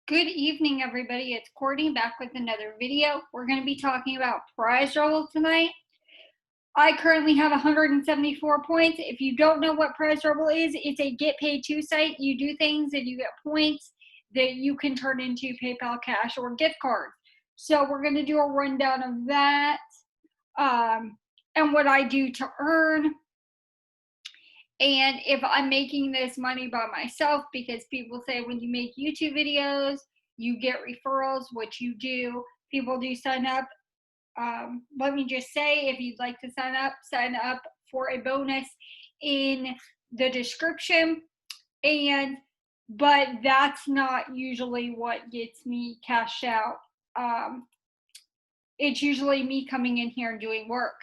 Good evening, everybody. It's Courtney back with another video. We're going to be talking about Prizerebel tonight. I currently have 174 points. If you don't know what Prizerebel is, it's a get paid to site. You do things and you get points that you can turn into PayPal cash or gift cards. So we're going to do a rundown of that and what I do to earn. And if I'm making this money by myself, because people say when you make YouTube videos, you get referrals, which you do. People do sign up. Let me just say, if you'd like to sign up for a bonus in the description. But that's not usually what gets me cash out. It's usually me coming in here and doing work.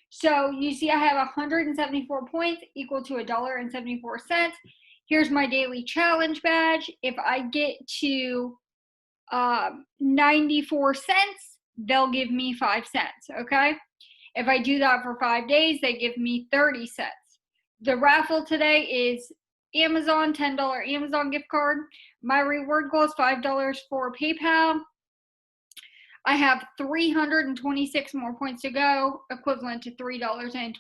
So you see I have 174 points equal to $1.74. Here's my daily challenge badge. If I get to 94 cents, they'll give me 5 cents, okay? If I do that for 5 days, they give me 30 cents. The raffle today is Amazon, $10 Amazon gift card. My reward goal is $5 for PayPal. I have 326 more points to go, equivalent to $3.26.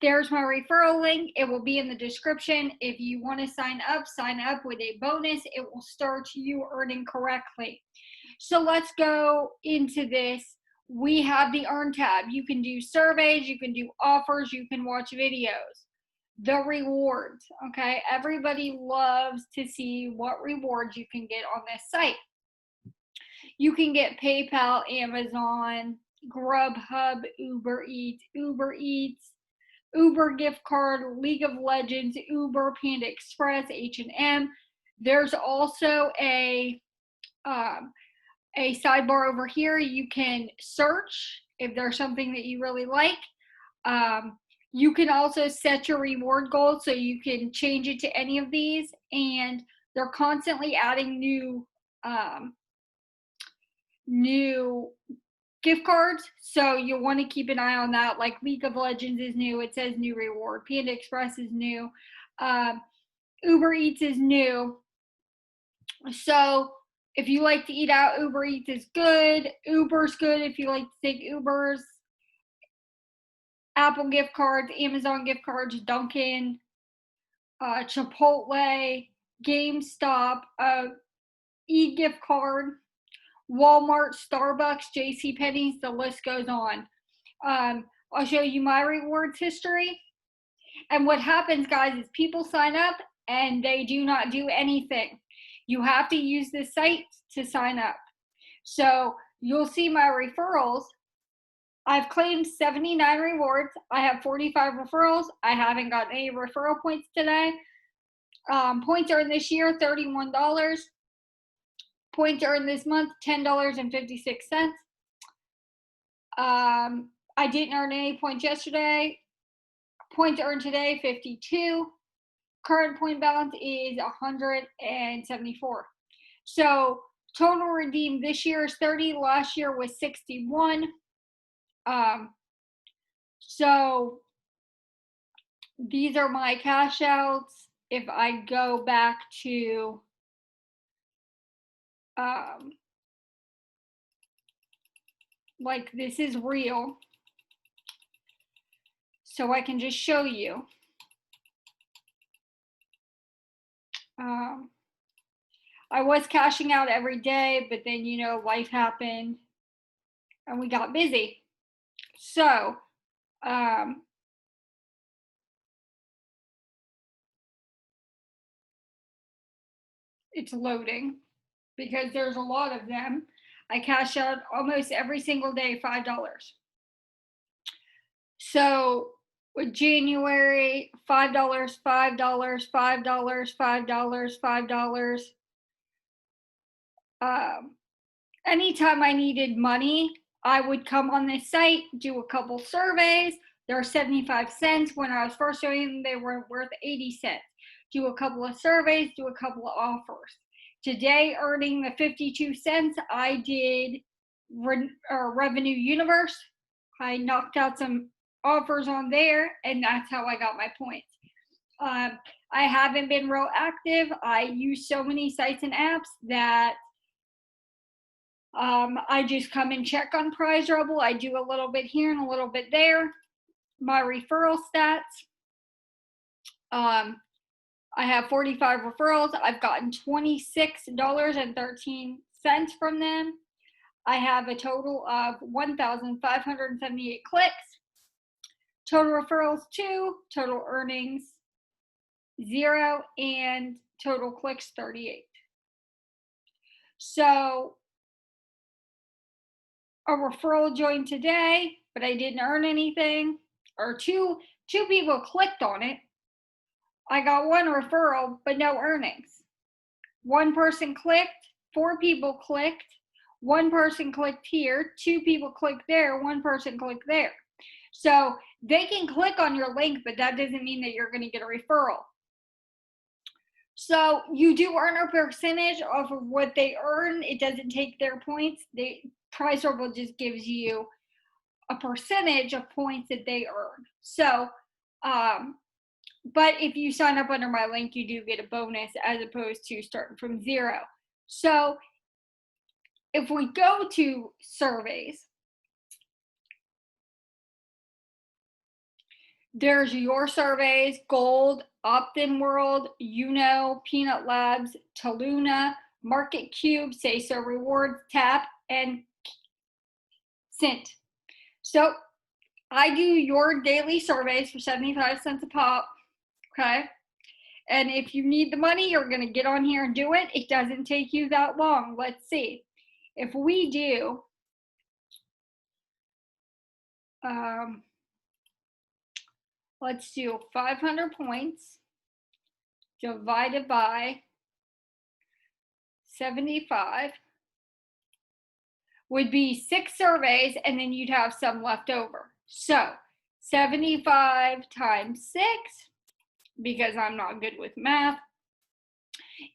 There's my referral link. It will be in the description. If you want to sign up with a bonus. It will start you earning correctly. So let's go into this. We have the Earn tab. You can do surveys, you can do offers, you can watch videos. The rewards, okay? Everybody loves to see what rewards you can get on this site. You can get PayPal, Amazon, Grubhub, Uber Eats, Uber gift card, League of Legends, Uber, Panda Express, H&M. There's also a sidebar over here. You can search if there's something that you really like. You can also set your reward goal, so you can change it to any of these, and they're constantly adding new gift cards, so you'll want to keep an eye on that. Like League of Legends is new. It says new reward. Panda Express is new. Uber Eats is new. So if you like to eat out, Uber Eats is good. Uber's good if you like to take Ubers. Apple gift cards, Amazon gift cards, Dunkin', Chipotle, GameStop, e-gift card, Walmart, Starbucks, JCPenney's, the list goes on. I'll show you my rewards history. And what happens, guys, is people sign up and they do not do anything. You have to use this site to sign up. So you'll see my referrals. I've claimed 79 rewards. I have 45 referrals. I haven't gotten any referral points today. Points earned this year, $31. Points earned this month, $10.56. I didn't earn any points yesterday. Points earned today, 52. Current point balance is 174. So total redeemed this year is 30. Last year was 61. So these are my cash outs. If I go back to like, this is real, so I can just show you. I was cashing out every day, but then, you know, life happened and we got busy. So it's loading because there's a lot of them. I cash out almost every single day, $5. So with January, $5, $5, $5, $5, $5. Anytime I needed money, I would come on this site, do a couple surveys. They're 75 cents. When I was first doing them, they were worth 80 cents. Do a couple of surveys, do a couple of offers. Today, earning the 52 cents, I did Revenue Universe. I knocked out some offers on there, and that's how I got my points. I haven't been real active. I use so many sites and apps that I just come and check on Prizerebel. I do a little bit here and a little bit there. My referral stats. I have 45 referrals. I've gotten $26.13 from them. I have a total of 1,578 clicks. Total referrals 2, total earnings 0, and total clicks 38. So a referral joined today, but I didn't earn anything, or two people clicked on it. I got 1 referral, but no earnings. 1 person clicked, 4 people clicked, 1 person clicked here, 2 people clicked there, 1 person clicked there. So they can click on your link, but that doesn't mean that you're going to get a referral. So you do earn a percentage off of what they earn. It doesn't take their points. Prizerebel just gives you a percentage of points that they earn. So, but if you sign up under my link, you do get a bonus as opposed to starting from 0. So if we go to surveys, there's your surveys: Gold, Opt-in World, Peanut Labs, Taluna, Market Cube, Say So Rewards, Tap, and Cint. So I do your daily surveys for 75 cents a pop, okay? And if you need the money, you're going to get on here and do it. It doesn't take you that long. Let's see. If we do, let's do 500 points divided by 75 would be 6 surveys, and then you'd have some left over. So 75 times 6, because I'm not good with math,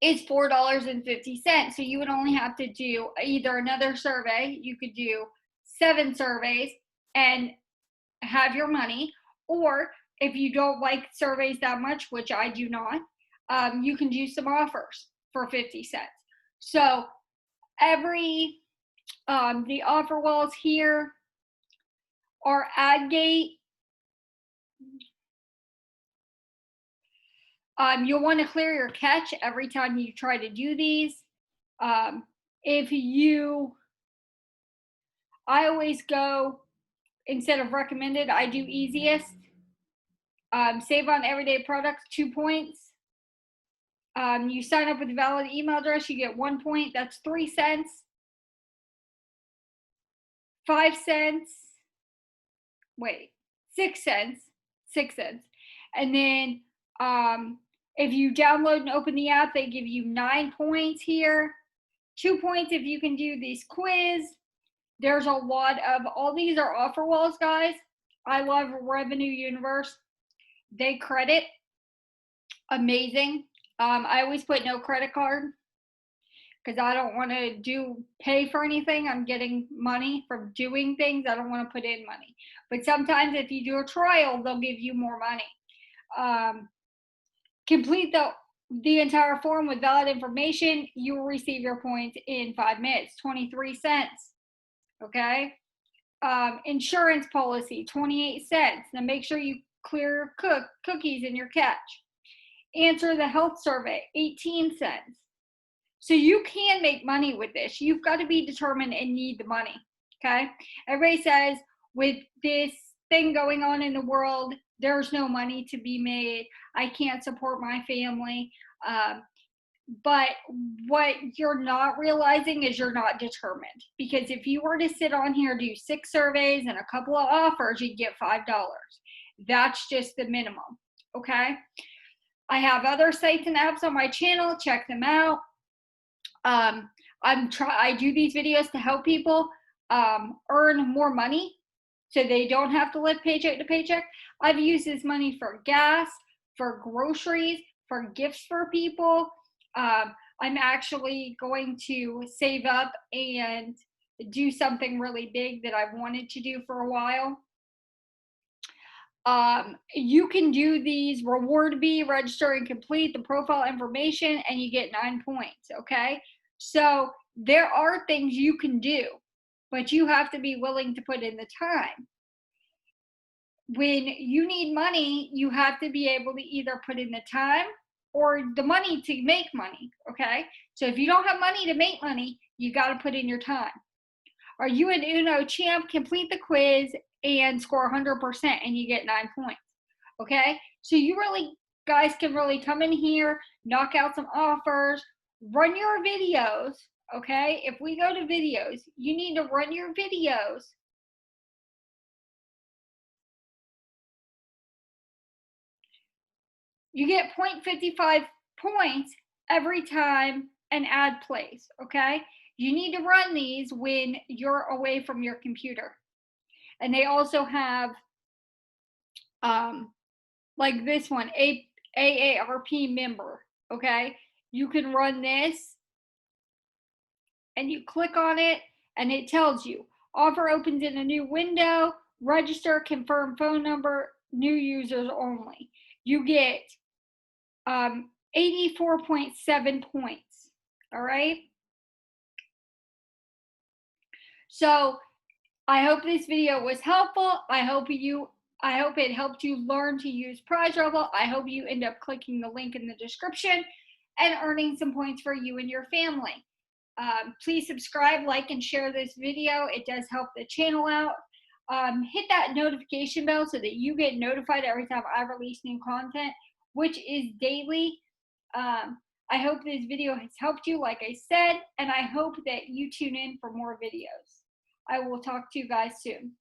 is $4.50. So you would only have to do either another survey. You could do 7 surveys and have your money, or if you don't like surveys that much, which I do not, you can do some offers for 50 cents. So every the offer walls here are ad gate. You'll want to clear your cache every time you try to do these. I always go, instead of recommended, I do easiest. Save on everyday products, 2 points. You sign up with a valid email address, you get 1 point. That's 3 cents. 5 cents. Wait, 6 cents. 6 cents. And then if you download and open the app, they give you 9 points here. 2 points if you can do these quiz. There's a lot of, all these are offer walls, guys. I love Revenue Universe. They credit. Amazing. I always put no credit card because I don't want to pay for anything. I'm getting money from doing things. I don't want to put in money. But sometimes if you do a trial, they'll give you more money. Complete the entire form with valid information. You will receive your points in 5 minutes, 23 cents. Okay. Insurance policy, 28 cents. Now make sure you clear cookies in your cache. Answer the health survey, 18 cents. So you can make money with this. You've got to be determined and need the money. Okay. Everybody says with this thing going on in the world, there's no money to be made. I can't support my family. But what you're not realizing is you're not determined. Because if you were to sit on here, do 6 surveys and a couple of offers, you'd get $5. That's just the minimum. Okay. I have other sites and apps on my channel. Check them out. I do these videos to help people earn more money so they don't have to live paycheck to paycheck. I've used this money for gas, for groceries, for gifts for people. I'm actually going to save up and do something really big that I've wanted to do for a while. You can do these reward B, register and complete the profile information, and you get 9 points. Okay, so there are things you can do, but you have to be willing to put in the time. When you need money, you have to be able to either put in the time or the money to make money. Okay, so if you don't have money to make money, you got to put in your time. Are you an Uno champ? Complete the quiz and score 100%, and you get 9 points. Okay, so you really guys can really come in here, knock out some offers, run your videos. Okay, if we go to videos, you need to run your videos. You get 0.55 points every time an ad plays. Okay, you need to run these when you're away from your computer. And they also have like this one, AARP member. Okay, you can run this and you click on it and it tells you offer opens in a new window, register, confirm phone number, new users only. You get 84.7 points. All right, so I hope this video was helpful. I hope it helped you learn to use Prizerebel. I hope you end up clicking the link in the description and earning some points for you and your family. Please subscribe, like, and share this video. It does help the channel out. Hit that notification bell so that you get notified every time I release new content, which is daily. I hope this video has helped you, like I said, and I hope that you tune in for more videos. I will talk to you guys soon.